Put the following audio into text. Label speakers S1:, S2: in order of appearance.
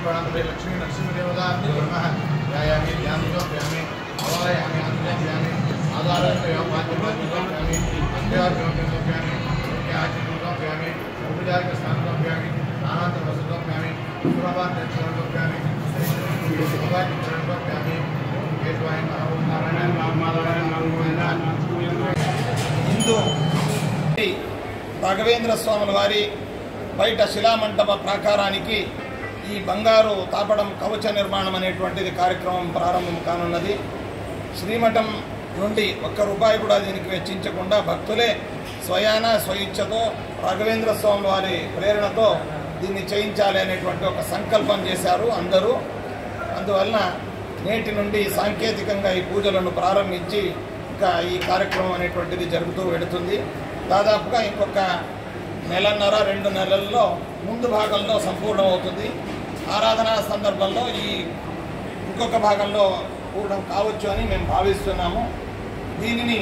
S1: लक्ष्मी नरसिंहदेवताभ्यो नमः ध्यायामि ध्यानयोप्यामि अवारयामि आत्मयामि आधारयोप्यामि अध्यात्मयोप्यामि आचरणयोप्यामि औपचारिकस्नानयोप्यामि स्नानान्तरवसतोप्यामि सुप्रभातयोप्यामि सुभाषयोप्यामि केशवाय
S2: हिंदू राघवेंद्र स्वामी वारी బయట శిలామంటప ప్రాకారానికి ఈ బంగారు తాపడం కవచ నిర్మాణం అనేటువంటిది కార్యక్రమం ప్రారంభం కానున్నది. శ్రీమఠం నుండి ₹1 కూడా దీనికి వెచ్చించకుండా భక్తులే స్వయాన స్వయిచ్ఛతో రాఘవేంద్ర స్వామి వారి ప్రేరణతో దీన్ని చేయించాలి అనేటువంటి ఒక సంకల్పం చేశారు అందరూ. అందువలన నేటి నుండి సాంకేతికంగా ఈ పూజలను ప్రారంభించి ఇంకా ఈ కార్యక్రమం అనేటువంటిది జరుగుతూ వెడుతుంది. దాదాపుగా ఇంకొక నెలన్నర 2 నెలల్లో ముందు భాగంలో సంపూర్ణమవుతుంది. ఆరాధన సందర్భంలో ఈ ఇంకొక భాగంలో పూర్ణం కావచ్చు అని మేము భావిస్తున్నాము. దీనిని